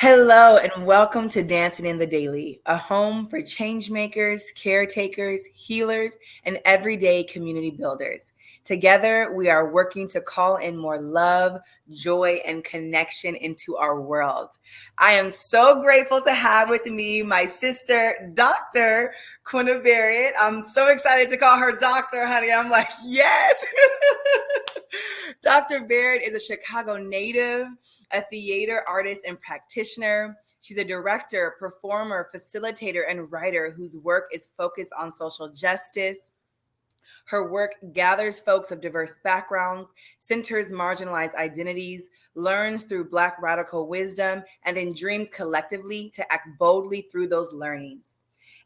Hello and welcome to Dancing in the Daily, a home for changemakers, caretakers, healers, and everyday community builders. Together, we are working to call in more love, joy, and connection into our world. I am so grateful to have with me my sister, Dr. Quenna Barrett. I'm so excited to call her doctor, honey. I'm like, yes. Dr. Barrett is a Chicago native, a theater artist and practitioner. She's a director, performer, facilitator, and writer whose work is focused on social justice. Her work gathers folks of diverse backgrounds, centers marginalized identities, learns through Black radical wisdom, and then dreams collectively to act boldly through those learnings.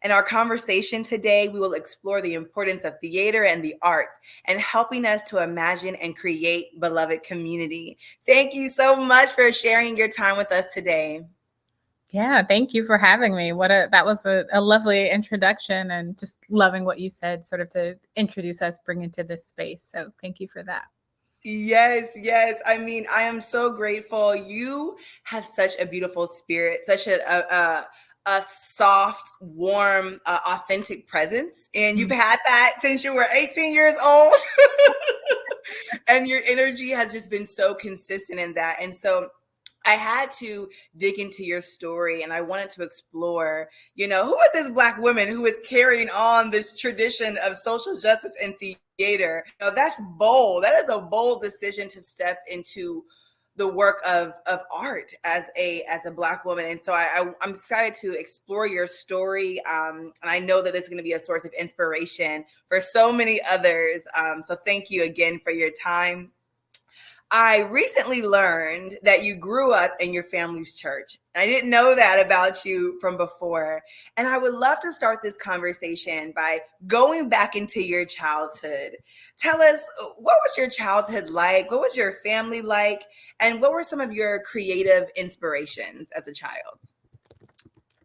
In our conversation today, we will explore the importance of theater and the arts and helping us to imagine and create beloved community. Thank you so much for sharing your time with us today. Yeah, thank you for having me. That was a lovely introduction, and just loving what you said, sort of to introduce us, bring into this space. So thank you for that. Yes, yes. I mean, I am so grateful. You have such a beautiful spirit, such a soft, warm, authentic presence. And you've had that since you were 18 years old. And your energy has just been so consistent in that. And so I had to dig into your story, and I wanted to explore, who is this Black woman who is carrying on this tradition of social justice and theater? That's bold. That is a bold decision to step into the work of art as a Black woman. And so I'm excited to explore your story. And I know that this is going to be a source of inspiration for so many others. So thank you again for your time. I recently learned that you grew up in your family's church. I didn't know that about you from before. And I would love to start this conversation by going back into your childhood. Tell us, what was your childhood like? What was your family like? And what were some of your creative inspirations as a child?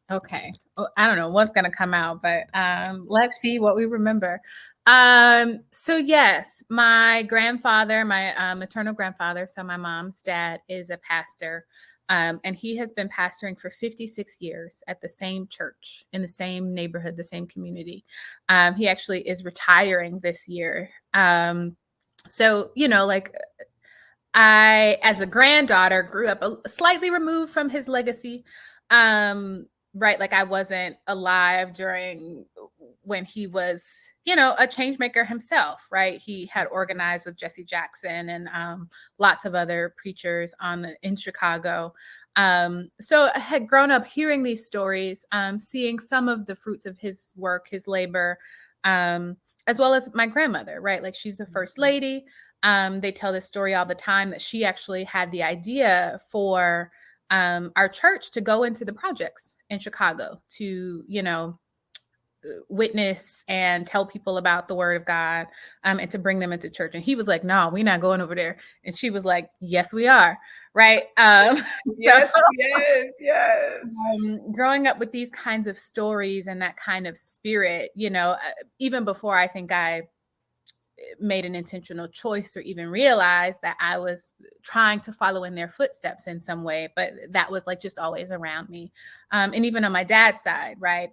Okay. Well, I don't know what's going to come out, but let's see what we remember. So yes, my grandfather, my maternal grandfather, so my mom's dad, is a pastor. And he has been pastoring for 56 years at the same church, in the same neighborhood, the same community. He actually is retiring this year. So, I, as a granddaughter, grew up slightly removed from his legacy. Right. Like I wasn't alive during when he was, a change maker himself. Right. He had organized with Jesse Jackson and lots of other preachers in Chicago. So I had grown up hearing these stories, seeing some of the fruits of his work, his labor, as well as my grandmother. Right. Like she's the first lady. They tell this story all the time that she actually had the idea for our church to go into the projects in Chicago to, witness and tell people about the word of God, and to bring them into church. And he was like, no, we're not going over there. And she was like, yes, we are. Right. Yes, yes. Growing up with these kinds of stories and that kind of spirit, even before I think I made an intentional choice or even realized that I was trying to follow in their footsteps in some way, but that was like just always around me. And even on my dad's side, right?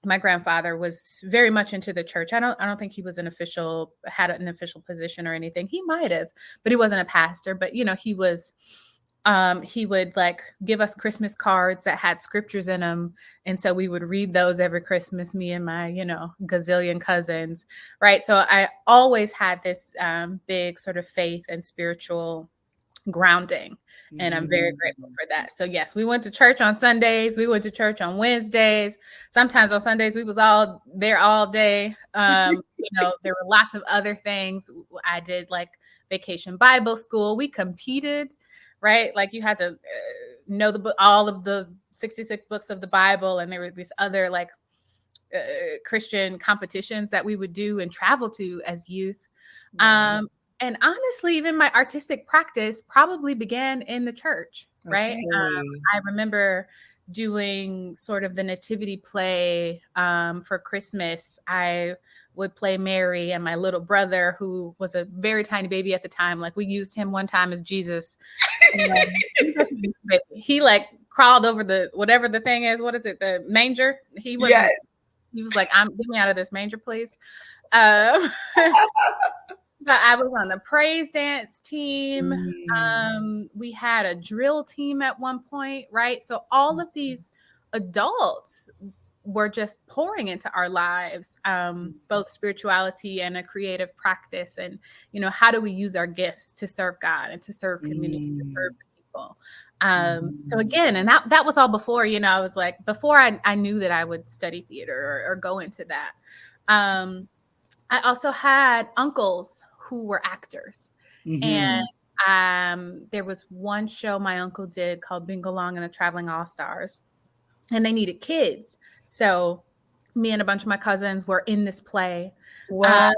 My grandfather was very much into the church. I don't think he was had an official position or anything. He might have, but he wasn't a pastor. But he would like give us Christmas cards that had scriptures in them. And so we would read those every Christmas, me and my, gazillion cousins. Right. So I always had this big sort of faith and spiritual grounding. And I'm very grateful for that. So yes, we went to church on Sundays. We went to church on Wednesdays. Sometimes on Sundays, we was all there all day. There were lots of other things. I did like vacation Bible school. We competed. Right? Like you had to know the book, all of the 66 books of the Bible. And there were these other like Christian competitions that we would do and travel to as youth. And honestly, even my artistic practice probably began in the church. Right. Okay. I remember doing sort of the nativity play for Christmas. I would play Mary, and my little brother, who was a very tiny baby at the time, like we used him one time as Jesus. He like crawled over the whatever the thing is. What is it? The manger. He Yes. wasn't. He was like, get me out of this manger, please." Um, but I was on the praise dance team. Mm. We had a drill team at one point, right? So all of these adults were just pouring into our lives, both spirituality and a creative practice. And, how do we use our gifts to serve God and to serve community, to serve Mm. people? So Mm. again, and that was all before, I was like, before I knew that I would study theater or go into that. I also had uncles who were actors. And Mhm. there was one show my uncle did called Bingo Long and the Traveling All Stars, and they needed kids. So me and a bunch of my cousins were in this play. Wow.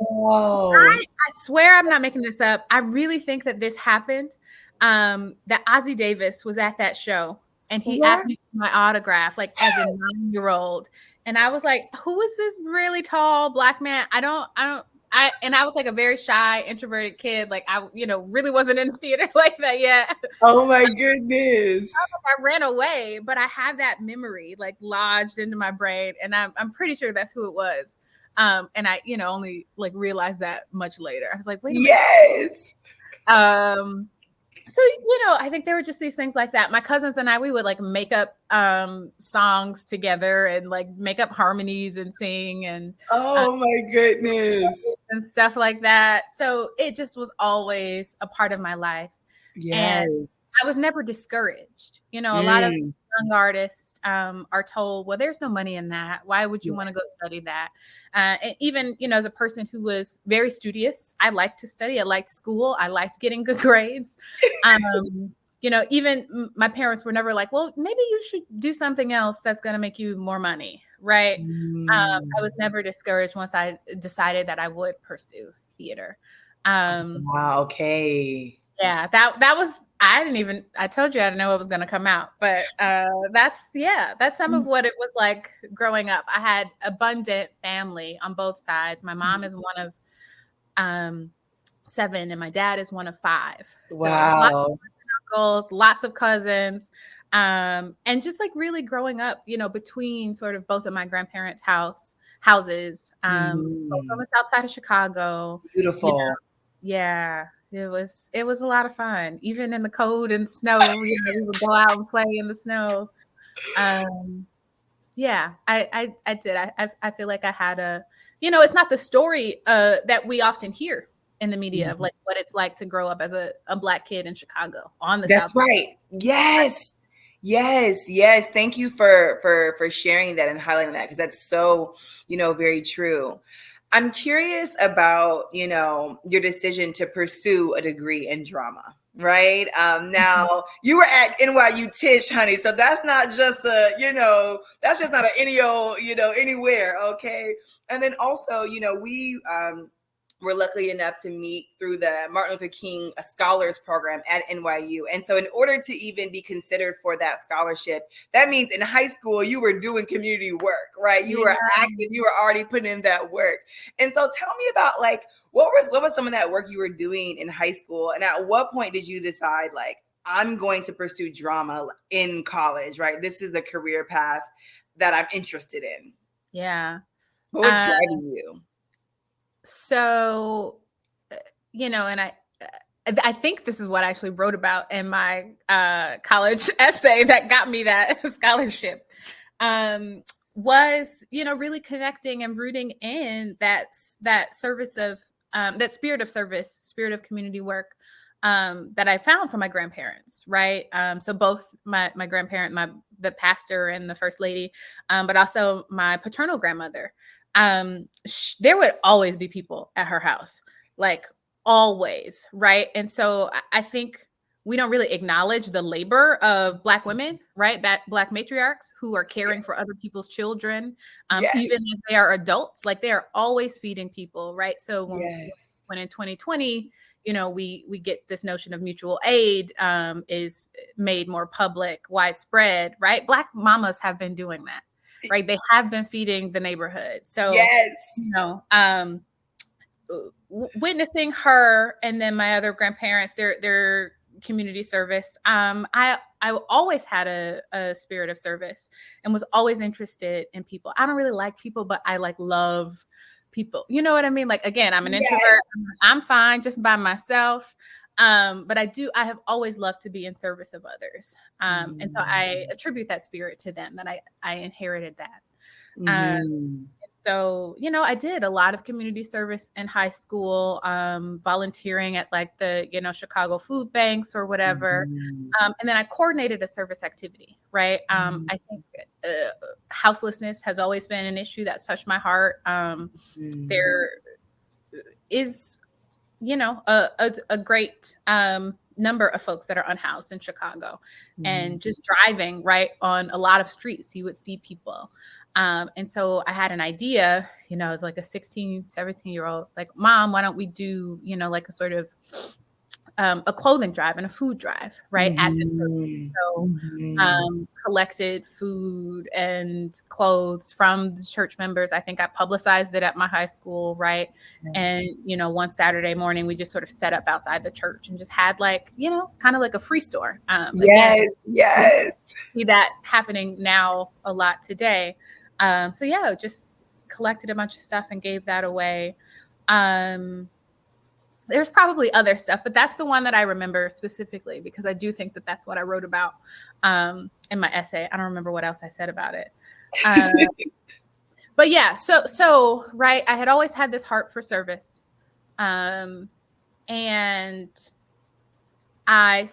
I swear I'm not making this up. I really think that this happened. That Ozzie Davis was at that show and he What? asked me for my autograph, like as a 9-year-old. And I was like, who is this really tall black man? And I was like a very shy, introverted kid. Like I, really wasn't in the theater like that yet. Oh my goodness. I ran away, but I have that memory like lodged into my brain. And I'm pretty sure that's who it was. And I, only like realized that much later. I was like, wait a minute. Yes. So, I think there were just these things like that. My cousins and I, we would like make up songs together and like make up harmonies and sing uh, Oh my goodness. and stuff like that. So it just was always a part of my life. And Yes. I was never discouraged. A lot of Mm. young artists are told, well, there's no money in that. Why would you want to go Yes. study that? And even, as a person who was very studious, I liked to study. I liked school. I liked getting good grades. Even my parents were never like, well, maybe you should do something else that's going to make you more money. Right. I was Mm. never discouraged once I decided that I would pursue theater. Um, Wow, okay. yeah, that was I told you I didn't know what was gonna come out. But that's some of what it was like growing up. I had abundant family on both sides. My mom is one of 7 and my dad is one of 5. So lots Wow. of uncles, lots of cousins. And just like really growing up, between sort of both of my grandparents' houses, both on Mhm. the south side of Chicago. Beautiful. Yeah, it was a lot of fun. Even in the cold and snow, we would go out and play in the snow. Um, yeah, I did. I feel like I had it's not the story that we often hear in the media of Mhm. like what it's like to grow up as a black kid in Chicago on the That's South Side. right. Yes. Yes, yes. Thank you for sharing that and highlighting that because that's so, very true. I'm curious about, your decision to pursue a degree in drama, right? Mhm. Now you were at NYU Tisch, honey. So that's not just that's just not an any old, anywhere. Okay. And then also, we, were lucky enough to meet through the Martin Luther King Scholars Program at NYU. And so, in order to even be considered for that scholarship, that means in high school, you were doing community work, right? You Yeah. were active, you were already putting in that work. And so, tell me about like, what was some of that work you were doing in high school? And at what point did you decide, like, I'm going to pursue drama in college, right? This is the career path that I'm interested in. Yeah. What was Uh, driving you? so, and I think this is what I actually wrote about in my college essay that got me that scholarship. Um, was really connecting and rooting in that service of that spirit of service, spirit of community work that I found from my grandparents, right? So both my grandparent, the pastor and the first lady, but also my paternal grandmother. There would always be people at her house, like always, right? And so I think we don't really acknowledge the labor of Black women, right? Black matriarchs who are caring for other people's children, even Yes. if they are adults, like they are always feeding people, right? So Yes. when in 2020, we get this notion of mutual aid is made more public, widespread, right? Black mamas have been doing that, right? They have been feeding the neighborhood. So, Yes. witnessing her and then my other grandparents, they're community service. I always had a spirit of service and was always interested in people. I don't really like people, but I like love people. You know what I mean? Like, again, I'm an introvert. Yes. I'm fine just by myself. But I have always loved to be in service of others. And so I attribute that spirit to them, that I inherited that. Um, Mm-hmm. so, I did a lot of community service in high school, volunteering at like the, Chicago food banks or whatever. Mm-hmm. And then I coordinated a service activity, right? I think houselessness has always been an issue that's touched my heart. There is, a great number of folks that are unhoused in Chicago, and just driving right on a lot of streets, you would see people. And so I had an idea, as like a 16, 17-year-old, like, Mom, why don't we do, like a sort of a clothing drive and a food drive, right, at the church. So collected food and clothes from the church members. I think I publicized it at my high school, right? And, one Saturday morning, we just sort of set up outside the church and just had like, kind of like a free store. Again, Yes. see that happening now a lot today. So yeah, just collected a bunch of stuff and gave that away. There's probably other stuff, but that's the one that I remember specifically because I do think that that's what I wrote about in my essay. I don't remember what else I said about it. But yeah, so right, I had always had this heart for service. And I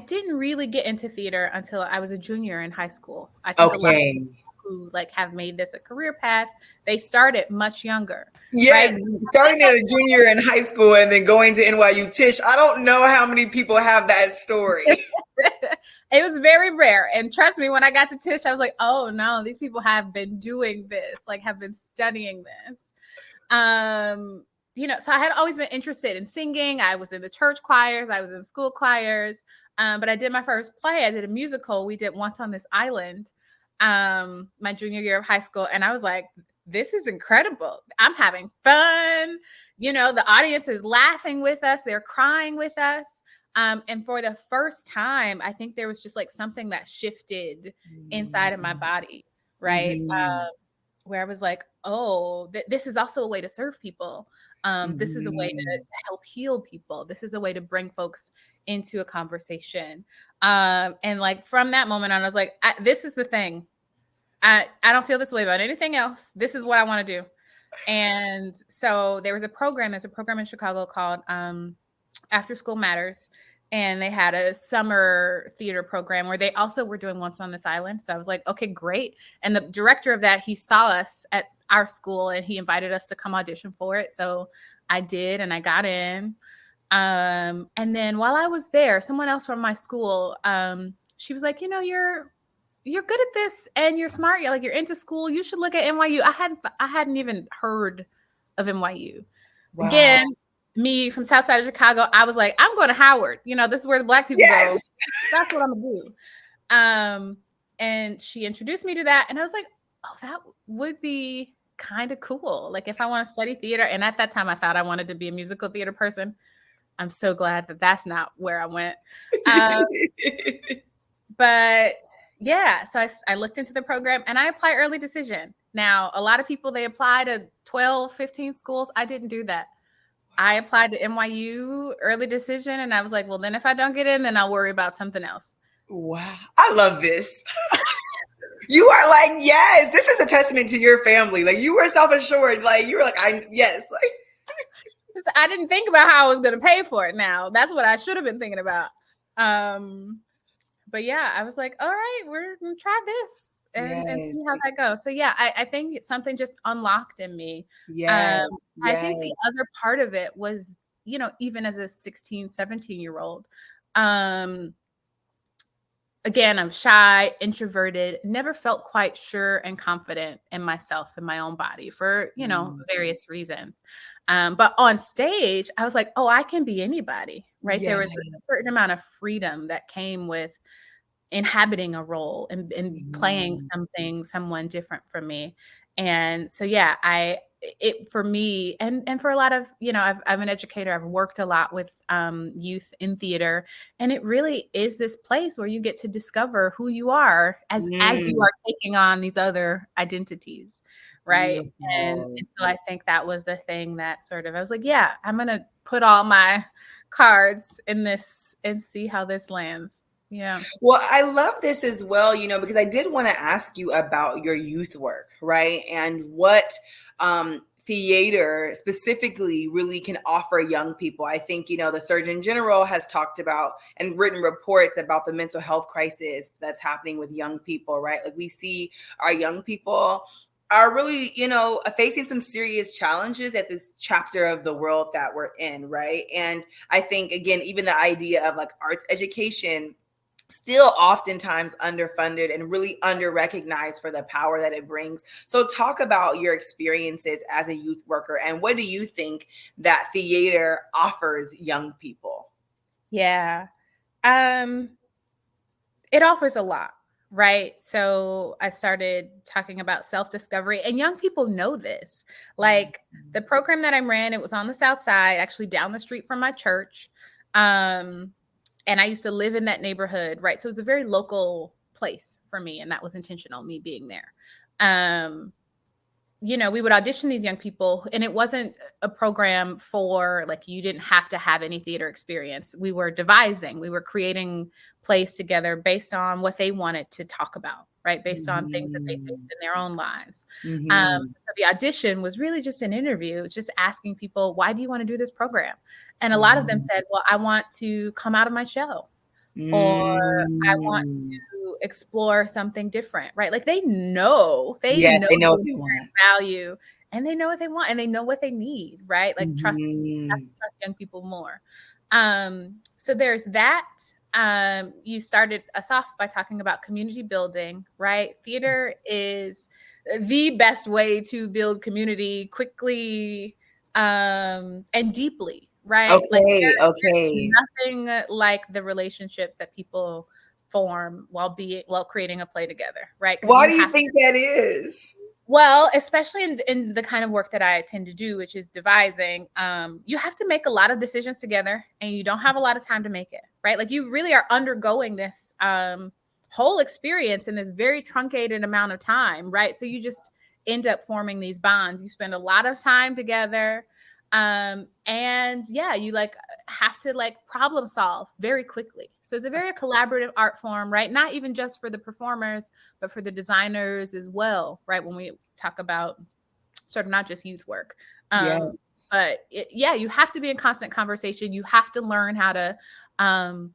didn't really get into theater until I was a junior in high school. I think a lot of people who like have made this a career path, they started much younger. Yes, right? starting at a junior in high school and then going to NYU. Tish, I don't know how many people have that story. It was very rare. And trust me, when I got to Tish, I was like, oh no, these people have been doing this, like have been studying this. So I had always been interested in singing. I was in the church choirs, I was in school choirs. But I did my first play. I did a musical. We did Once on This Island, my junior year of high school. And I was like, this is incredible. I'm having fun. The audience is laughing with us. They're crying with us. And for the first time, I think there was just like something that shifted inside of my body, right? Where I was like, oh, this is also a way to serve people. This is a way to help heal people. This is a way to bring folks into a conversation. And like from that moment on, I was like, this is the thing. I don't feel this way about anything else. This is what I want to do. And so there's a program in Chicago called After School Matters. And they had a summer theater program where they also were doing Once on This Island. So I was like, okay, great. And the director of that, he saw us at our school and he invited us to come audition for it. So I did, and I got in. And then while I was there, someone else from my school, she was like, you're good at this and you're smart. You're into school. You should look at NYU. I hadn't even heard of NYU. Wow. Again, me from South Side of Chicago, I was like, I'm going to Howard. This is where the Black people go. That's what I'm gonna do. And she introduced me to that, and I was like, oh, that would be kind of cool. Like if I want to study theater, and at that time I thought I wanted to be a musical theater person. I'm so glad that that's not where I went. But yeah, so I looked into the program and I applied early decision. Now, a lot of people, they apply to 12, 15 schools. I didn't do that. I applied to NYU early decision, and I was like, well, then if I don't get in, then I'll worry about something else. Wow. I love this. You are like, yes, this is a testament to your family. Like you were self-assured. Like you were like, yes. Like I didn't think about how I was going to pay for it. Now that's what I should have been thinking about. But yeah, I was like, all right, we're going to try this. And see how that goes. So yeah, I think something just unlocked in me. I think the other part of it was, even as a 16, 17-year-old, again, I'm shy, introverted, never felt quite sure and confident in myself, in my own body for, various reasons. But on stage, I was like, oh, I can be anybody, right? There was a certain amount of freedom that came with inhabiting a role and playing someone different from me. And so, yeah, I it for me and for a lot of, I'm an educator. I've worked a lot with youth in theater, and it really is this place where you get to discover who you are as you Mm, are taking on these other identities, right? beautiful. And so I think that was the thing that sort of, I was like, yeah, I'm gonna put all my cards in this and see how this lands. Yeah. Well, I love this as well, because I did want to ask you about your youth work, right? And what theater specifically really can offer young people. I think, the Surgeon General has talked about and written reports about the mental health crisis that's happening with young people, right? Like we see our young people are really, facing some serious challenges at this chapter of the world that we're in, right? And I think, again, even the idea of like arts education still oftentimes underfunded and really under-recognized for the power that it brings. So talk about your experiences as a youth worker, and what do you think that theater offers young people? Yeah. Um, it offers a lot, right? So I started talking about self-discovery, and young people know this. Like the program that I ran, it was on the South Side, actually down the street from my church. Um, and I used to live in that neighborhood, right? So it was a very local place for me, and that was intentional, me being there. Um, we would audition these young people, and it wasn't a program for like, you didn't have to have any theater experience. We were devising, we were creating plays together based on what they wanted to talk about, right? Based on things that they faced Mhm. in their own lives. Mhm. So the audition was really just an interview, just asking people, why do you want to do this program? And a lot of them Mhm. said, well, I want to come out of my shell, or I want Mm. to explore something different, right? Like they Yes, know they know the what they want. value, and they know what they want, and they know what they need, right? Like have to Mhm. trust young people more. So there's that. You started us off by talking about community building, right? Theater is the best way to build community quickly, and deeply, right? Like Okay, there's okay. nothing like the relationships that people form while creating a play together, right? Because Why you do you have think that is? well, especially in the kind of work that I tend to do, which is devising, you have to make a lot of decisions together, and you don't have a lot of time to make it, right? Like you really are undergoing this whole experience in this very truncated amount of time, right? So you just end up forming these bonds. You spend a lot of time together. And yeah, you like have to like problem solve very quickly. So it's a very collaborative art form, right? Not even just for the performers, but for the designers as well, right? When we talk about sort of not just youth work. Yes. But yeah, you have to be in constant conversation. You have to learn how to um,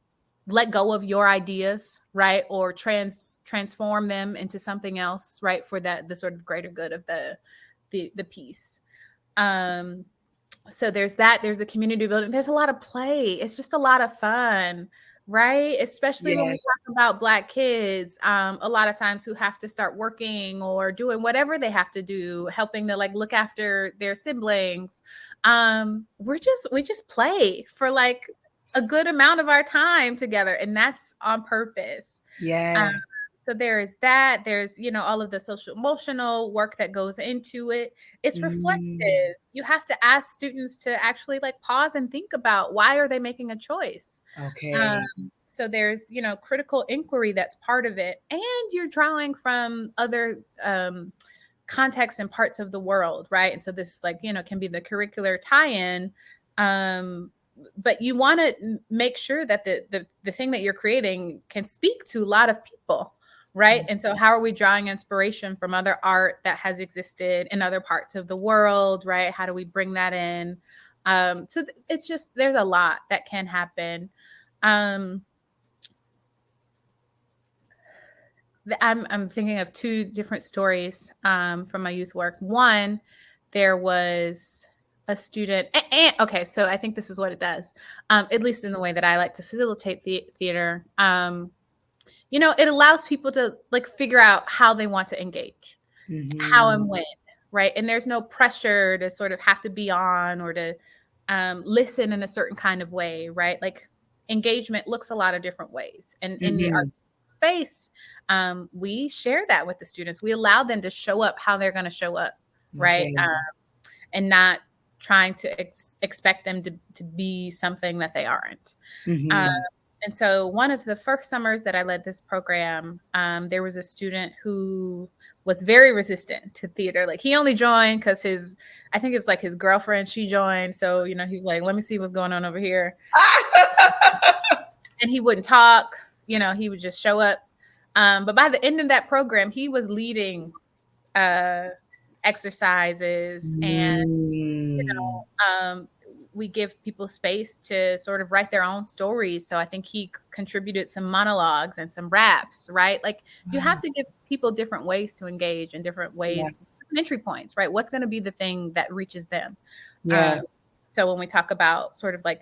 let go of your ideas, right? Or transform them into something else, right? For the sort of greater good of the piece. Um, so there's that. There's the community building. There's a lot of play. It's just a lot of fun, right? Especially when we Yes. talk about Black kids, a lot of times who have to start working or doing whatever they have to do, helping to like look after their siblings. We just play for like a good amount of our time together, and that's on purpose. Um, Yes. so there is that. There's, all of the social emotional work that goes into it. It's Mm. reflective. You have to ask students to actually like pause and think about why are they making a choice. Okay. So there's, critical inquiry that's part of it. And you're drawing from other contexts and parts of the world, right? And so this like, can be the curricular tie-in. Um, but you want to make sure that the thing that you're creating can speak to a lot of people, right? And so how are we drawing inspiration from other art that has existed in other parts of the world, right? How do we bring that in? It's just there's a lot that can happen. Um, I'm thinking of two different stories from my youth work. One, there was a student. Okay, so I think this is what it does, at least in the way that I like to facilitate the theater. It allows people to like figure out how they want to engage, how and Mhm. when, right? And there's no pressure to sort of have to be on or to listen in a certain kind of way, right? Like engagement looks a lot of different ways, and in the Mhm. space, we share that with the students. We allow them to show up how they're going to show up, right? Okay. and not trying to expect them to be something that they aren't. Um, Mm-hmm. and so one of the first summers that I led this program, there was a student who was very resistant to theater. Like he only joined because I think it was like his girlfriend, she joined. So, he was like, let me see what's going on over here. And he wouldn't talk, he would just show up. But by the end of that program, he was leading exercises, and Mm. we give people space to sort of write their own stories. So I think he contributed some monologues and some raps, right? Like you have to give people different ways to engage and different Yeah. ways, different entry points, right? What's going to be the thing that reaches them? Yes. So when we talk about sort of like,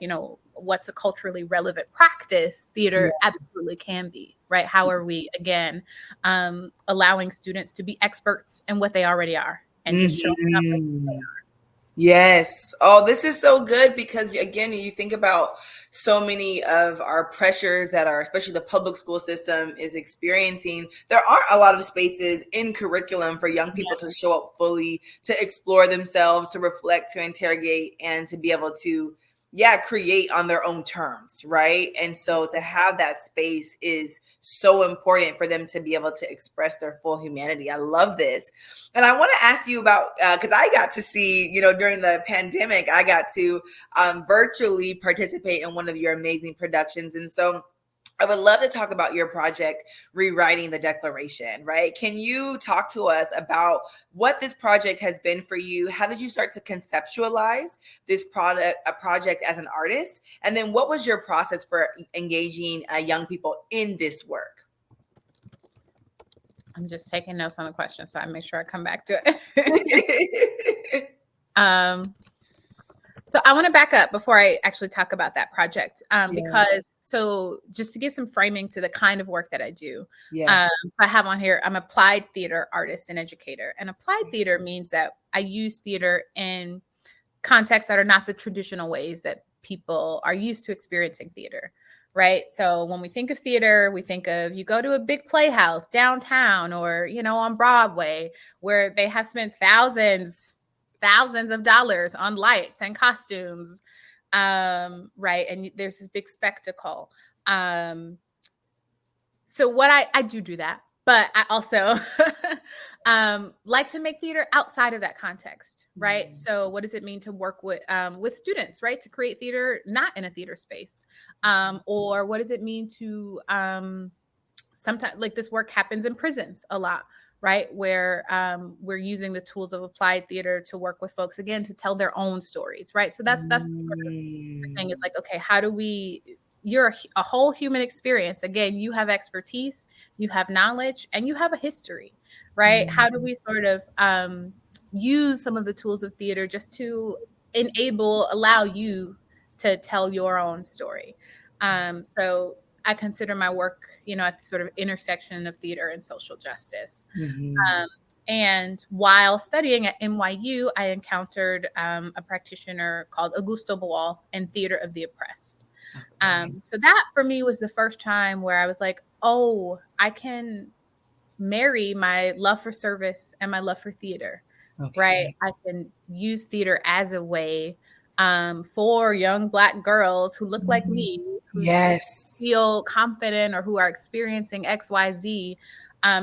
what's a culturally relevant practice, theater Yeah. absolutely can be, right? How are we, again, allowing students to be experts in what they already are and just showing up as they Mm-hmm. are? Yes. Oh, this is so good because again, you think about so many of our pressures that especially the public school system is experiencing. There aren't a lot of spaces in curriculum for young people to show up fully, to explore themselves, to reflect, to interrogate, and to be able to create on their own terms, right? And so to have that space is so important for them to be able to express their full humanity. I love this. And I want to ask you about, because I got to see, during the pandemic, I got to virtually participate in one of your amazing productions. And so I would love to talk about your project, Rewriting the Declaration, right? Can you talk to us about what this project has been for you? How did you start to conceptualize this project as an artist? And then what was your process for engaging young people in this work? I'm just taking notes on the question, so I make sure I come back to it. So I want to back up before I actually talk about that project, because just to give some framing to the kind of work that I do. Yes. I have on here, I'm applied theater artist and educator. And applied theater means that I use theater in contexts that are not the traditional ways that people are used to experiencing theater, right? So when we think of theater, we think of you go to a big playhouse downtown or, on Broadway, where they have spent thousands of dollars on lights and costumes, right? And there's this big spectacle. So what I do that, but I also like to make theater outside of that context, right? Mm-hmm. So what does it mean to work with students, right? To create theater not in a theater space, or what does it mean to sometimes, like, this work happens in prisons a lot, right? Where we're using the tools of applied theater to work with folks, again, to tell their own stories, right? So that's sort of the thing, is like, okay, how do we, you're a whole human experience. Again, you have expertise, you have knowledge, and you have a history, right? How do we sort of use some of the tools of theater just to allow you to tell your own story? So I consider my work, at the sort of intersection of theater and social justice. Mm-hmm. And while studying at NYU, I encountered a practitioner called Augusto Boal in Theater of the Oppressed. So that for me was the first time where I was like, oh, I can marry my love for service and my love for theater, right? I can use theater as a way for young Black girls who look like me, who Yes. feel confident or who are experiencing XYZ,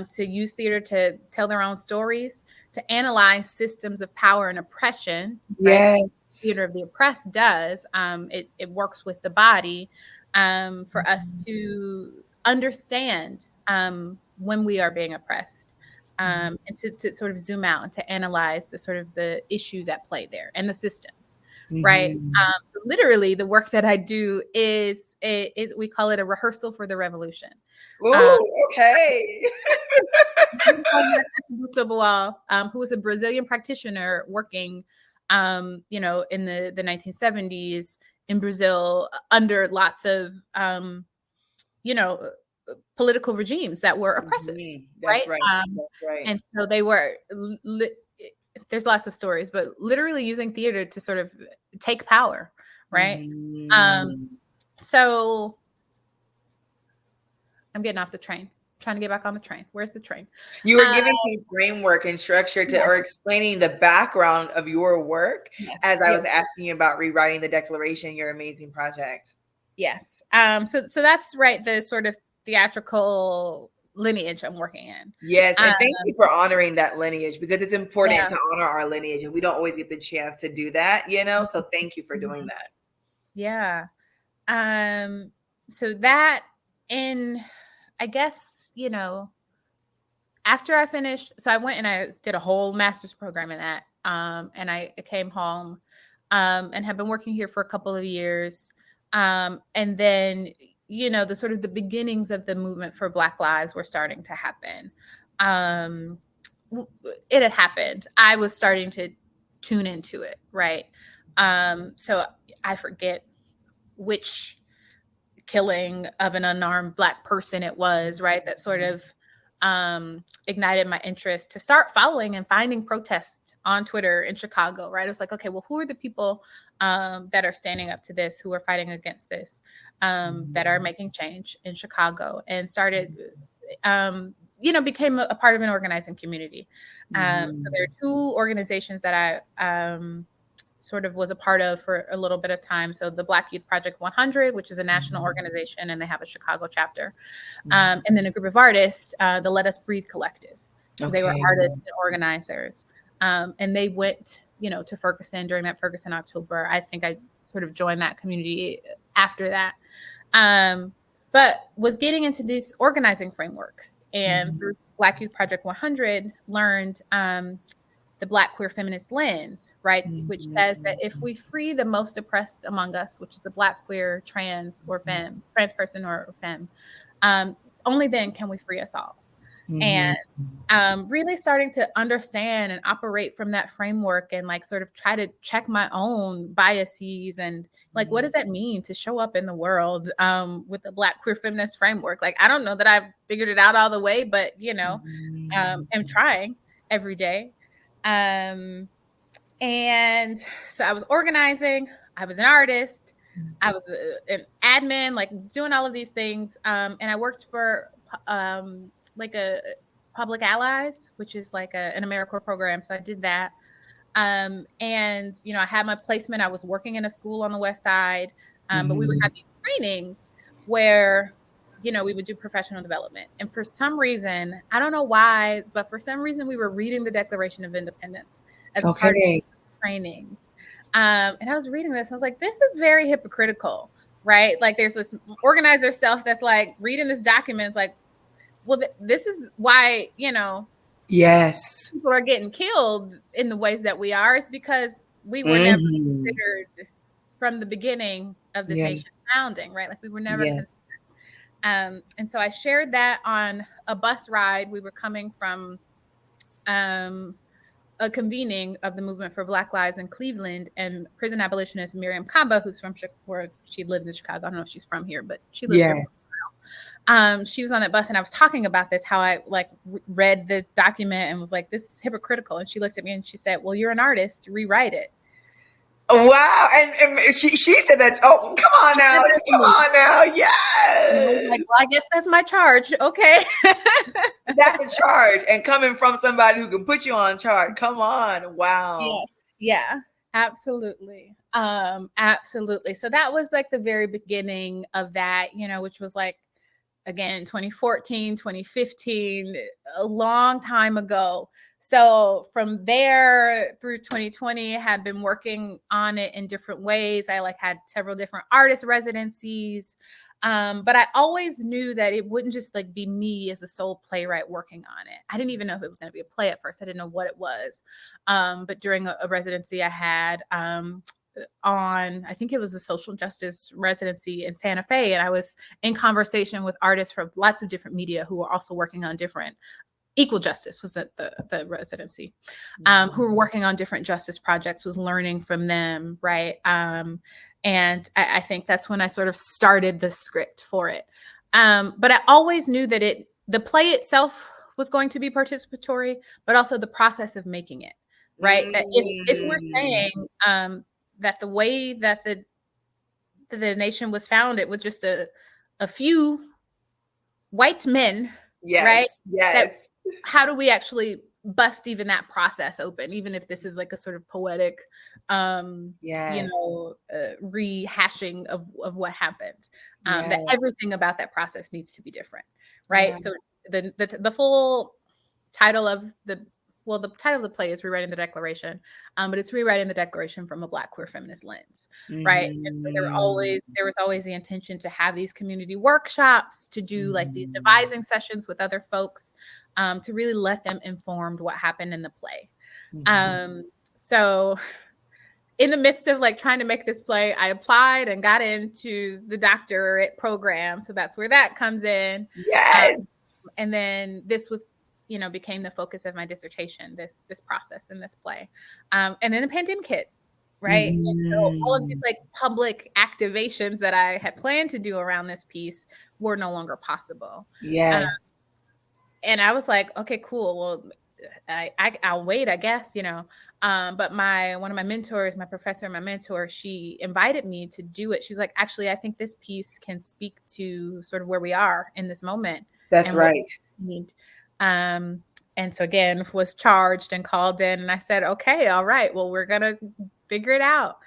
to use theater to tell their own stories, to analyze systems of power and oppression, right? Yes. Theater of the Oppressed does. It works with the body for us to understand when we are being oppressed, and to sort of zoom out and to analyze the sort of the issues at play there and the systems. Right. So literally the work that I do is we call it a rehearsal for the revolution. Okay. Who was a Brazilian practitioner working, in the 1970s in Brazil under lots of, political regimes that were oppressive, That's right? right. That's right. And so they were, there's lots of stories, but literally using theater to sort of take power, right? So I'm getting off the train. trying to get back on the train. Where's the train? You were giving some framework and structure to, Yes, or explaining the background of your work yes, as I yes, was asking you about rewriting the Declaration, your amazing project. yes. So that's right. The sort of theatrical lineage I'm working in. Yes, Um, and thank you for honoring that lineage, because it's important yeah. to honor our lineage, and we don't always get the chance to do that, you know? So thank you for doing Mhm. that. Yeah. Um, so that in, I guess, after I finished, so I went and I did a whole master's program in that. And I came home and have been working here for a couple of years. And then, the sort of the beginnings of the movement for Black Lives were starting to happen. Um, it had happened. I was starting to tune into it, right? So I forget which killing of an unarmed Black person it was, right? That sort of ignited my interest to start following and finding protests on Twitter in Chicago, right? It was like, okay, well, who are the people that are standing up to this, who are fighting against this, that are making change in Chicago, and started, became a part of an organizing community. So there are two organizations that I sort of was a part of for a little bit of time. So the Black Youth Project 100, which is a national organization, and they have a Chicago chapter. And then a group of artists, the Let Us Breathe Collective. They were Okay. artists and organizers. And they went, to Ferguson during that Ferguson October. I think I sort of joined that community after that. But was getting into these organizing frameworks, and through Black Youth Project 100 learned the Black queer feminist lens, right? Which says that if we free the most oppressed among us, which is the Black queer trans or femme, trans person or femme, only then can we free us all. And really starting to understand and operate from that framework, and like sort of try to check my own biases, and like, what does that mean to show up in the world with the Black queer feminist framework? Like, I don't know that I've figured it out all the way, but am trying every day. Um, and so I was organizing, I was an artist, I was an admin, like doing all of these things. And I worked for like a Public Allies, which is like an AmeriCorps program. So I did that. And, I had my placement. I was working in a school on the West Side, but we would have these trainings where, we would do professional development. And for some reason, I don't know why, but for some reason, we were reading the Declaration of Independence as a part of Okay. trainings. And I was reading this, and I was like, this is very hypocritical, right? Like, there's this organizer self that's like reading this document. It's like, well, this is why, Yes. people are getting killed in the ways that we are, is because we were never Mhm. considered from the beginning of this Yes. nation's founding, right? Like, we were never considered. Yes. And so I shared that on a bus ride. We were coming from a convening of the movement for Black Lives in Cleveland, and prison abolitionist Miriam Kaba, who's from Chicago, she lives in Chicago. I don't know if she's from here, but she lives here. Yeah. She was on that bus, and I was talking about this, how I like read the document and was like, this is hypocritical. And she looked at me and she said, well, you're an artist, rewrite it. Wow. And she said that's, oh, come on now. Come on now. Yes. Like, well, I guess that's my charge. Okay. That's a charge. And coming from somebody who can put you on charge. Come on. Wow. Yes. Yeah, absolutely. Absolutely. So that was like the very beginning of that, which was like, again, 2014, 2015, a long time ago. So from there through 2020, had been working on it in different ways. I like had several different artist residencies. But I always knew that it wouldn't just like be me as a sole playwright working on it. I didn't even know if it was going to be a play at first. I didn't know what it was. But during a residency I had, I think it was a social justice residency in Santa Fe, and I was in conversation with artists from lots of different media who were also working on different equal justice was the residency, who were working on different justice projects, was learning from them, right? And I think that's when I sort of started the script for it. But I always knew that the play itself was going to be participatory, but also the process of making it, right? That if we're saying that the way that the nation was founded with just a few white men right? Yes. That Yes. how do we actually bust even that process open, even if this is like a sort of poetic, Yes. rehashing of what happened. That Yes. everything about that process needs to be different, Yeah. right? So it's the full title of the title of the play is Rewriting the Declaration, but it's rewriting the Declaration from a Black queer feminist lens, right? And so Mhm. there was always the intention to have these community workshops, to do like these Mhm. devising sessions with other folks, to really let them informed what happened in the play. Mhm. Um, so in the midst of like trying to make this play, I applied and got into the doctorate program. So that's where that comes in. Yes. And then this was, became the focus of my dissertation, this process in this play. And then the pandemic hit, right? And so all of these Mhm. like public activations that I had planned to do around this piece were no longer possible. Um, Yes. and I was like, okay, cool. Well, I'll wait, I guess, But one of my mentors, my professor, my mentor, she invited me to do it. She's like, actually, I think this piece can speak to sort of where we are in this moment That's and what right. we need. Um, and so again, was charged and called in, and I said, okay, all right, well, we're gonna figure it out.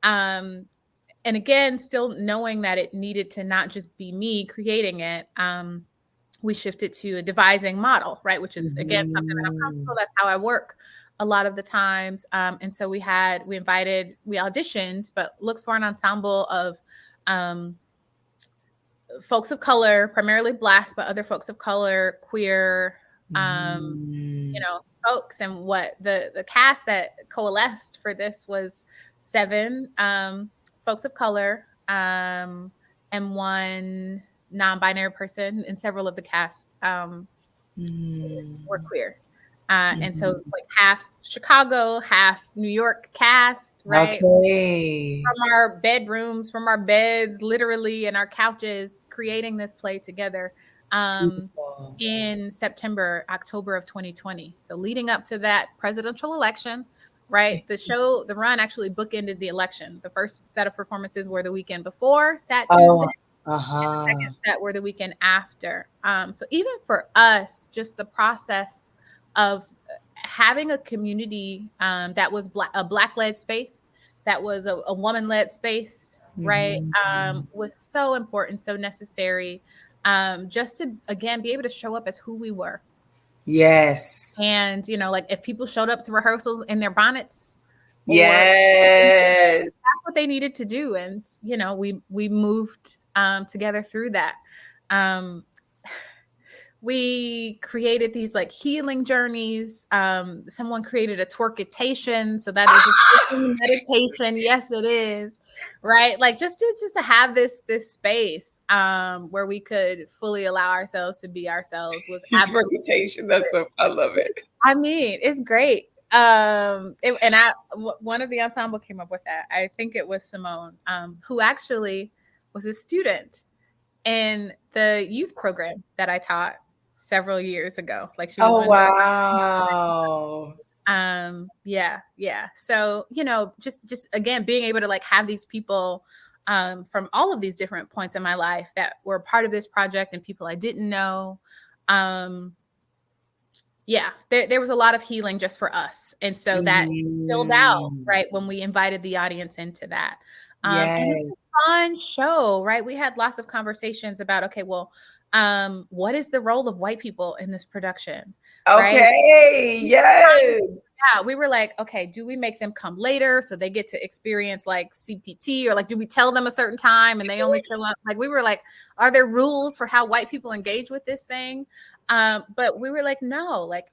Um, and again, still knowing that it needed to not just be me creating it. We shifted to a devising model, right? Which is again something that I'm comfortable. Mhm. That's how I work a lot of the times. And so we auditioned, but looked for an ensemble of um, folks of color, primarily Black, but other folks of color, queer, um, Mhm. folks. And what the cast that coalesced for this was 7 folks of color, and one non-binary person, and several of the cast were Mhm. queer. And so it's Mhm. like half Chicago, half New York cast, right? Okay. From our bedrooms, from our beds, literally, and our couches, creating this play together Beautiful. in October of 2020. So leading up to that presidential election, right? The run actually bookended the election. The first set of performances were the weekend before that Tuesday, Oh, uh-huh. second set were the weekend after. So even for us, just the process of having a community that was a Black led space, that was a woman led space, right, Mhm. was so important, so necessary, just to again be able to show up as who we were. Yes. And like if people showed up to rehearsals in their bonnets, or Yes. that's what they needed to do. And we moved together through that. um we created these like healing journeys. Someone created a twerkitation, so that is a twerking meditation. Yes, it is, right? Like just to have this space where we could fully allow ourselves to be ourselves was It's absolutely reputation. That's so I love it. I mean, it's great. One of the ensemble came up with that. I think it was Simone, who actually was a student in the youth program that I taught several years ago. Like she was Oh, one. wow. Yeah. So, just again being able to like have these people from all of these different points in my life that were part of this project, and people I didn't know. Um, yeah, there was a lot of healing just for us. And so that spilled out, Mhm. right, when we invited the audience into that. And it was Yes. a fun show, right? We had lots of conversations about, okay, well, what is the role of white people in this production, right? Okay. Yes. Yeah, we were like, okay, do we make them come later so they get to experience like CPT, or like do we tell them a certain time and they only show up? Like we were like, are there rules for how white people engage with this thing? But we were like, no, like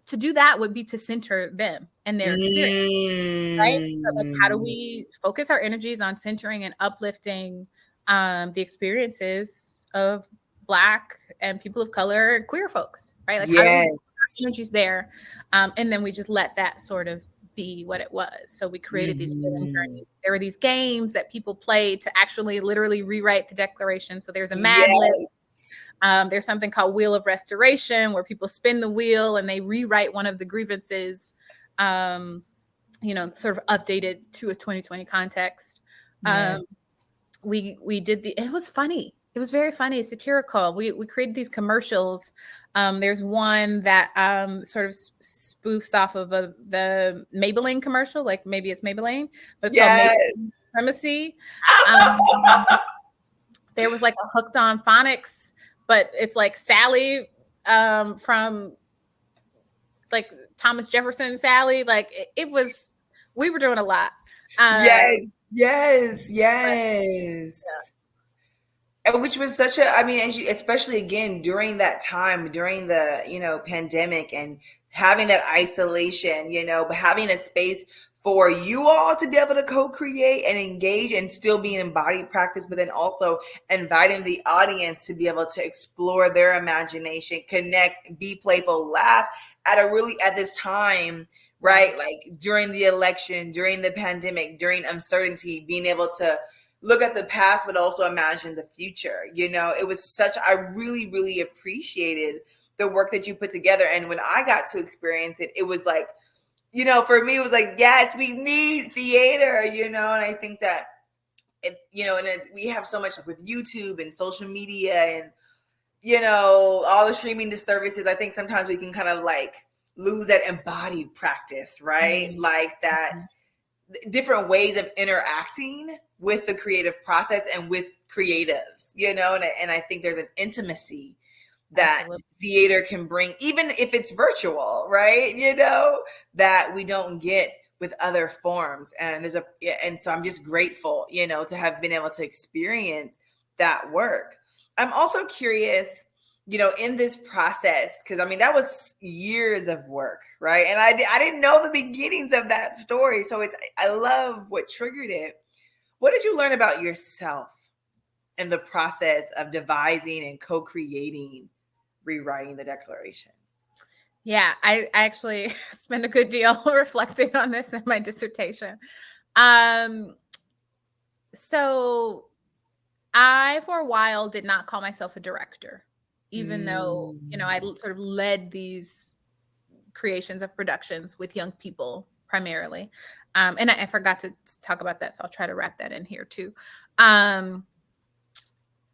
to do that would be to center them and their experience, right? So like how do Mm. we focus our energies on centering and uplifting the experiences of Black and people of color and queer folks, right? Like how do we Yes. energies there, and then we just let that sort of be what it was. So we created these healing Mhm. journeys. There were these games that people played to actually literally rewrite the Declaration. So there's a Mad Lib. Yes. There's something called Wheel of Restoration, where people spin the wheel and they rewrite one of the grievances, um, sort of updated to a 2020 context. Yes. Um, we did it was funny. It was very funny, satirical. We created these commercials. There's one that sort of spoofs off of the Maybelline commercial, like maybe it's Maybelline, but it's called Yes. Maybelline Supremacy. Um, there was like a Hooked on Phonics, but it's like Sally from like Thomas Jefferson Sally. Like it was, we were doing a lot. Yes. Um, Yes. but Yes. And which was such a, I mean, as you, especially again during that time, during the, pandemic, and having that isolation, but having a space for you all to be able to co-create and engage and still be in embodied practice, but then also inviting the audience to be able to explore their imagination, connect, be playful, laugh at this time, right? Like during the election, during the pandemic, during uncertainty, being able to look at the past, but also imagine the future. It was I really, really appreciated the work that you put together. And when I got to experience it, it was like, for me, it was like, yes, we need theater, and I think that, we have so much with YouTube and social media and, all the streaming services. I think sometimes we can kind of like lose that embodied practice, right? mm-hmm. Like that different ways of interacting with the creative process and with creatives, and I think there's an intimacy that Absolutely. theater can bring, even if it's virtual, right? That we don't get with other forms. And so I'm just grateful, to have been able to experience that work. I'm also curious, in this process, because I mean, that was years of work, right? And I didn't know the beginnings of that story. So I love what triggered it. What did you learn about yourself in the process of devising and co-creating rewriting the Declaration? Yeah, I actually spent a good deal reflecting on this in my dissertation. Um, so I, for a while, did not call myself a director, even though, I sort of led these creations of productions with young people primarily. And I forgot to talk about that, so I'll try to wrap that in here too.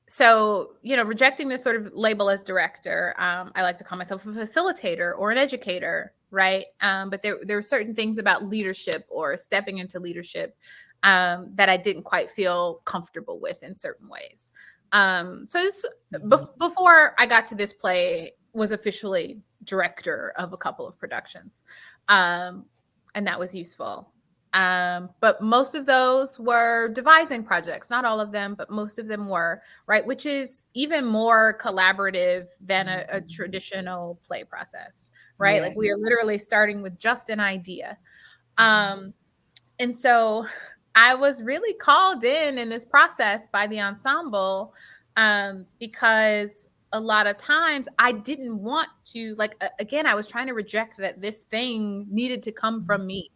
So, rejecting this sort of label as director, I like to call myself a facilitator or an educator, right? But there were certain things about leadership or stepping into leadership that I didn't quite feel comfortable with in certain ways. So before I got to this play, was officially director of a couple of productions, and that was useful. But most of those were devising projects, not all of them, but most of them were, right? Which is even more collaborative than a traditional play process, right? Yes. Like we are literally starting with just an idea. And so I was really called in this process by the ensemble, because a lot of times I didn't want to, like, again, I was trying to reject that this thing needed to come from me.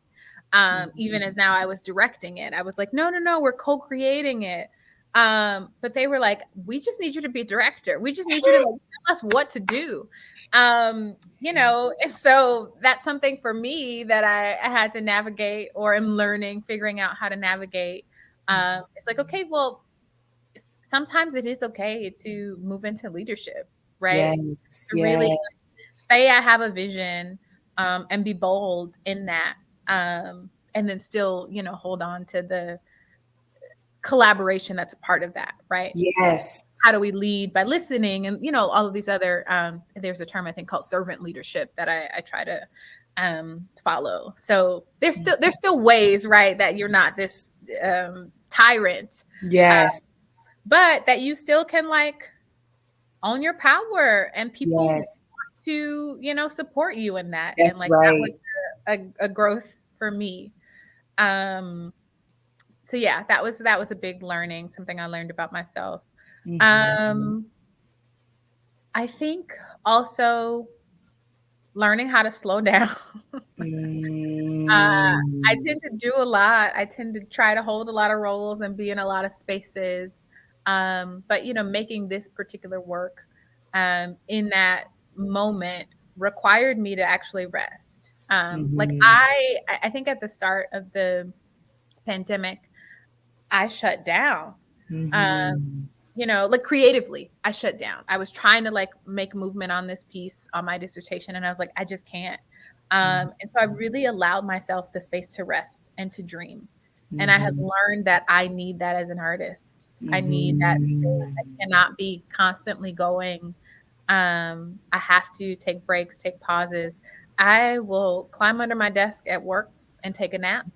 Even as now I was directing it, I was like, no, we're co-creating it. But they were like, we just need you to be a director. We just need you to like tell us what to do. And so that's something for me that I had to navigate, or am learning, figuring out how to navigate. It's like, okay, well, sometimes it is okay to move into leadership, right? Yes. To really Yes. say I have a vision, and be bold in that. And then still, hold on to the collaboration that's a part of that, right? Yes. How do we lead? By listening, and all of these other, there's a term I think called servant leadership that I try to follow. So there's still ways, right, that you're not this tyrant, Yes. but that you still can like own your power, and people Yes. to support you in that. And That's like that right. was a growth for me. So yeah, that was a big learning, something I learned about myself. I think also learning how to slow down. I tend to do a lot. I tend to try to hold a lot of roles and be in a lot of spaces. But making this particular work in that moment required me to actually rest. Like I think at the start of the pandemic, I shut down. Um, like creatively, I shut down. I was trying to like make movement on this piece on my dissertation, and I was like, I just can't. And so I really allowed myself the space to rest and to dream. And I have Mhm. learned that I need that as an artist. I need that space. I Mhm. cannot be constantly going. I have to take breaks, take pauses. I will climb under my desk at work and take a nap.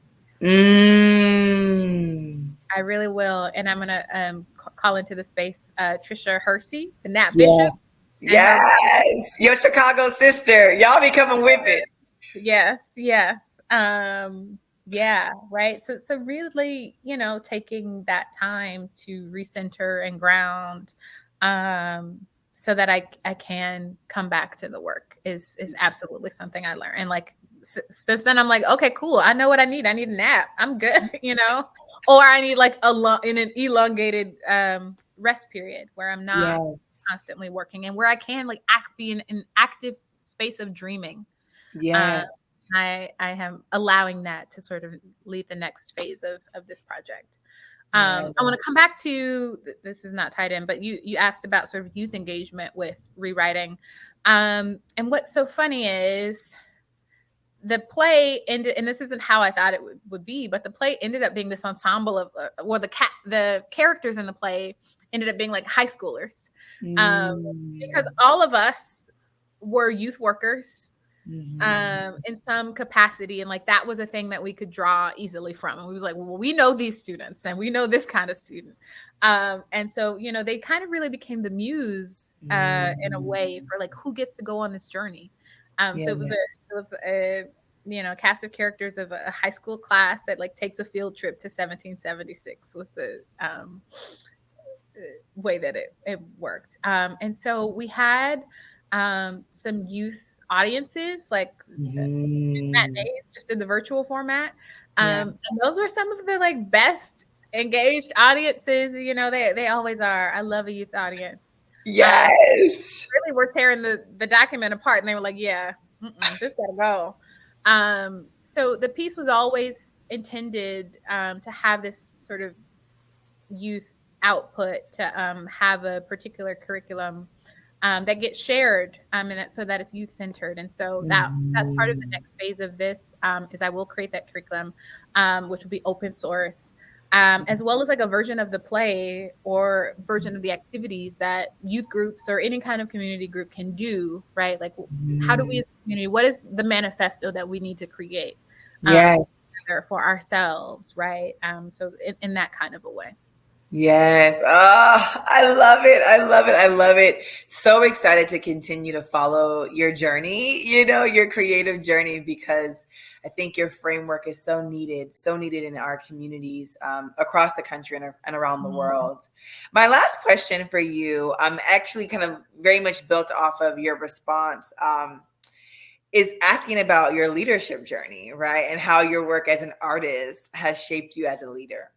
Mm. I really will. And I'm going to call into the space Trisha Hersey, the Nat Bishop, Yes. and her. Yes. Your Chicago sister. Y'all be coming with it. Yes, yes. Yeah, right. So really, taking that time to recenter and ground, so that I can come back to the work is absolutely something I learned. And like since then I'm like, okay, cool. I know what I need. I need a nap. I'm good, or I need like in an elongated rest period where I'm not Yes. constantly working and where I can like be in an active space of dreaming. um, Yes. I am allowing that to sort of lead the next phase of this project. Yes. I want to come back to this is not tied in, but you asked about sort of youth engagement with rewriting, and what's so funny is the play ended, and this isn't how I thought it would be, but the play ended up being this ensemble of, well, the characters in the play ended up being like high schoolers, um, because Mm. all of us were youth workers Mhm. in some capacity, and like that was a thing that we could draw easily from, and we was like, well, we know these students and we know this kind of student, and so they kind of really became the muse in a way Mm. for like who gets to go on this journey. So Yeah. it was a cast of characters of a high school class that like takes a field trip to 1776 was the way that it worked. And so we had some youth audiences, like Mhm. matinees, just in the virtual format. Yeah. And those were some of the like best engaged audiences. They always are. I love a youth audience. Yes. Really, we're tearing the document apart, and they were like, "Yeah, this gotta go." So the piece was always intended to have this sort of youth output, to have a particular curriculum that gets shared, and so that it's youth centered. And so that's part of the Mhm. next phase of this, is I will create that curriculum, which will be open source, as well as like a version of the play or version of the activities that youth groups or any kind of community group can do, right? Like, how do we Mhm. as a community, what is the manifesto that we need to create Yes. together for ourselves, right? So in that kind of a way. Yes. Oh, I love it. I love it. I love it. So excited to continue to follow your journey, your creative journey, because I think your framework is so needed in our communities across the country and around the Mhm. world. My last question for you, actually kind of very much built off of your response. Is asking about your leadership journey, right? And how your work as an artist has shaped you as a leader.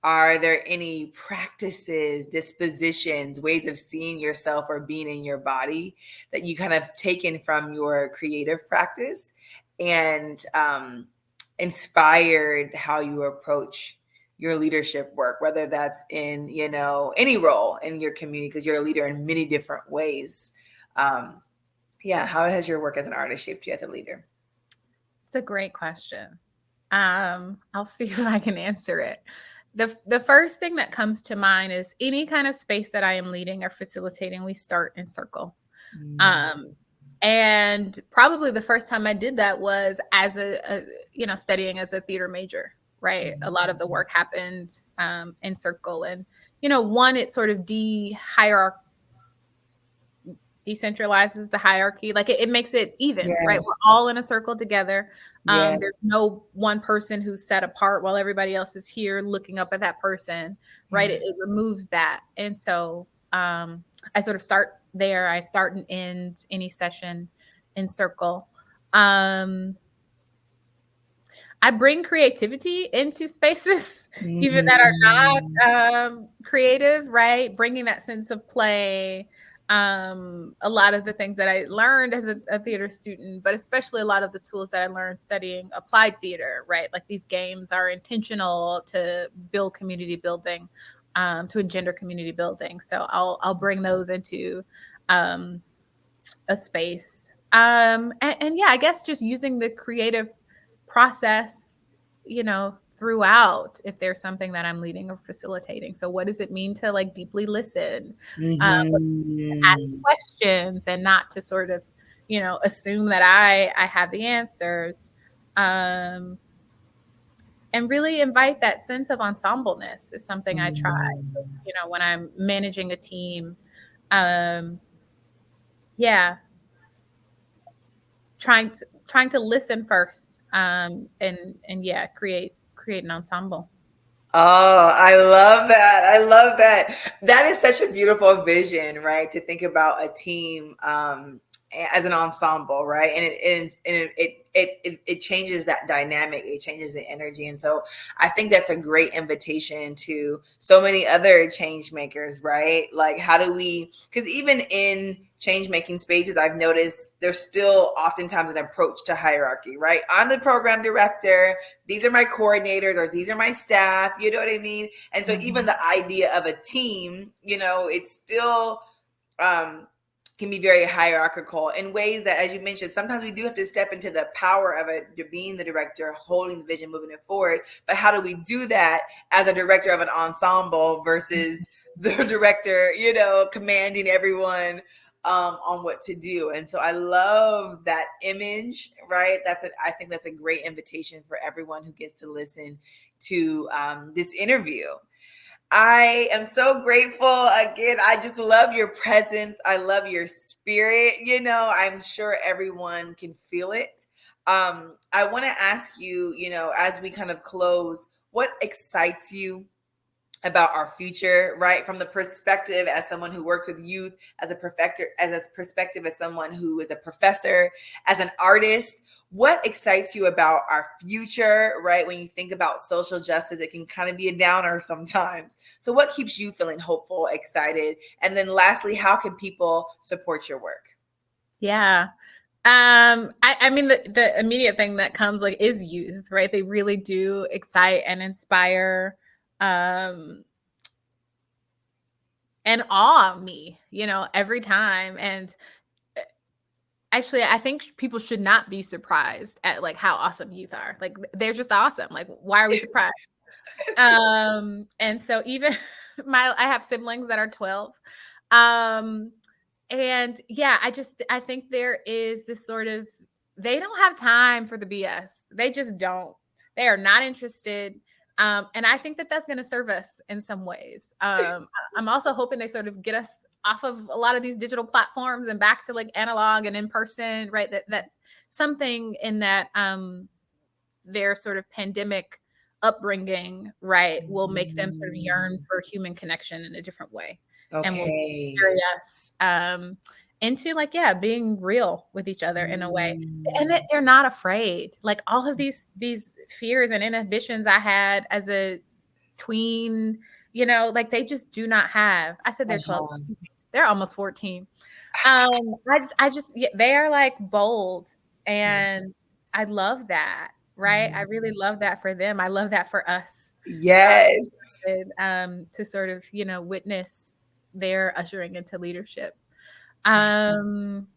Are there any practices, dispositions, ways of seeing yourself or being in your body that you kind of taken from your creative practice and inspired how you approach your leadership work, whether that's in, any role in your community, because you're a leader in many different ways. Yeah, how has your work as an artist shaped you as a leader? It's a great question. I'll see if I can answer it. The first thing that comes to mind is any kind of space that I am leading or facilitating, we start in circle. Mm. Um, and probably the first time I did that was as studying as a theater major, right? A lot of the work happened in circle, and one, it sort of decentralizes the hierarchy, like it makes it even, right? We're Yes. all in a circle together. There's Yes. no one person who's set apart while everybody else is here looking up at that person, right? Yeah. It removes that. And so I sort of start there. I start and end any session in circle. um I bring creativity into spaces, even that are Mhm. not creative, right? Bringing that sense of play. A lot of the things that I learned as a theater student, but especially a lot of the tools that I learned studying applied theater, right? Like these games are intentional to build community building. to engender community building. So I'll bring those into um, a space. And yeah, I guess just using the creative process, throughout, if there's something that I'm leading or facilitating. So what does it mean to like deeply listen, ask Mm-hmm. questions, and not to sort of, assume that I have the answers. Um, and really invite that sense of ensembleness is something I try. So, when I'm managing a team, um, yeah, trying to listen first, and yeah, create an ensemble. Oh, I love that. I love that. That is such a beautiful vision, right? To think about a team as an ensemble, right? And it changes that dynamic. It changes the energy, and so I think that's a great invitation to so many other change makers, right? Like, how do we? Because even in change making spaces, I've noticed there's still oftentimes an approach to hierarchy, right? I'm the program director, these are my coordinators, or these are my staff, you know what I mean? And so even the idea of a team, it's still can be very hierarchical in ways that, as you mentioned, sometimes we do have to step into the power of being the director, holding the vision, moving it forward. But how do we do that as a director of an ensemble versus the director, commanding everyone on what to do? And so I love that image, right? I think that's a great invitation for everyone who gets to listen to this interview. I am so grateful. Again, I just love your presence. I love your spirit. I'm sure everyone can feel it. I want to ask you, as we kind of close, what excites you about our future, right? From the perspective as someone who works with youth, as a perfecter, as a perspective as someone who is a professor, as an artist, what excites you about our future, right? When you think about social justice, it can kind of be a downer sometimes. So what keeps you feeling hopeful, excited? And then lastly, how can people support your work? Yeah. I mean, the immediate thing that comes like is youth, right? They really do excite and inspire, and awe me, every time. And actually, I think people should not be surprised at like how awesome youth are. Like they're just awesome. Like, why are we surprised? And so even I have siblings that are 12. Um, and yeah, I think there is this sort of, they don't have time for the BS. They just don't. They are not interested. And I think that that's going to serve us in some ways. I'm also hoping they sort of get us off of a lot of these digital platforms and back to like analog and in person, right? That something in that their sort of pandemic upbringing, right, will make them sort of yearn for human connection in a different way, and will Okay. carry us into like, yeah, being real with each other in a way, and that they're not afraid. Like all of these fears and inhibitions I had as a tween, like they just do not have. I said they're 12. Uh-huh. They're almost 14. I just, yeah, they are like bold, Yeah. and I love that, right? I really love that for them. I love that for us. Yes. To sort of, witness their ushering into leadership. Um,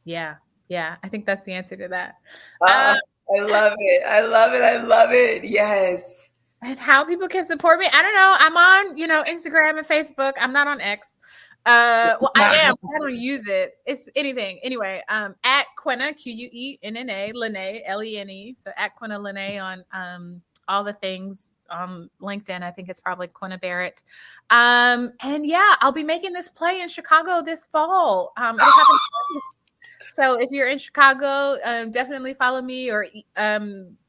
yeah, yeah, I think that's the answer to that. Uh, I love it. I love it. I love it. Yes. And how people can support me, I don't know. I'm on, Instagram and Facebook. I'm not on X. Well, I am. I don't use it. It's anything. Anyway, at Quenna, Quenna, Lene, Lene. So at Quenna Lene on all the things on LinkedIn. I think it's probably Quenna Barrett. And yeah, I'll be making this play in Chicago this fall. It'll happen. So if you're in Chicago, definitely follow me, or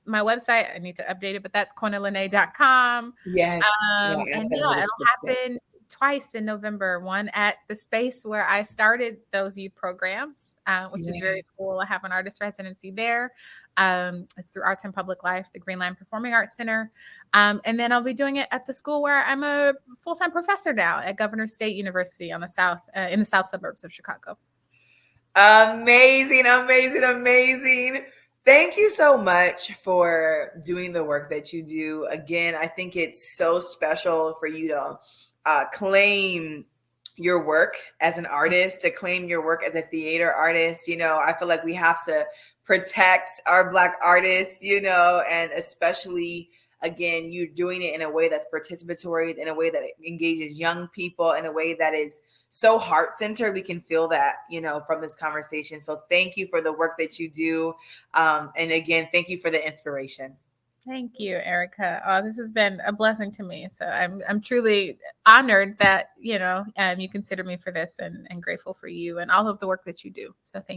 my website. I need to update it, but that's quennalene.com. Yes. Yeah, add And that in the yeah, it'll description. happen twice in November. One at the space where I started those youth programs, which is Yeah. very cool. I have an artist residency there. It's through Arts and Public Life, the Green Line Performing Arts Center. And then I'll be doing it at the school where I'm a full-time professor now at Governor State University on the south, in the south suburbs of Chicago. Amazing, amazing, amazing. Thank you so much for doing the work that you do. Again, I think it's so special for you to claim your work as an artist, to claim your work as a theater artist. You know, I feel like we have to protect our Black artists, you know, and especially, again, you doing it in a way that's participatory, in a way that engages young people, in a way that is so heart centered. We can feel that, you know, from this conversation. So thank you for the work that you do. And again, thank you for the inspiration. Thank you, Erica. Oh, this has been a blessing to me. So I'm truly honored that you consider me for this, and grateful for you and all of the work that you do. So thank you.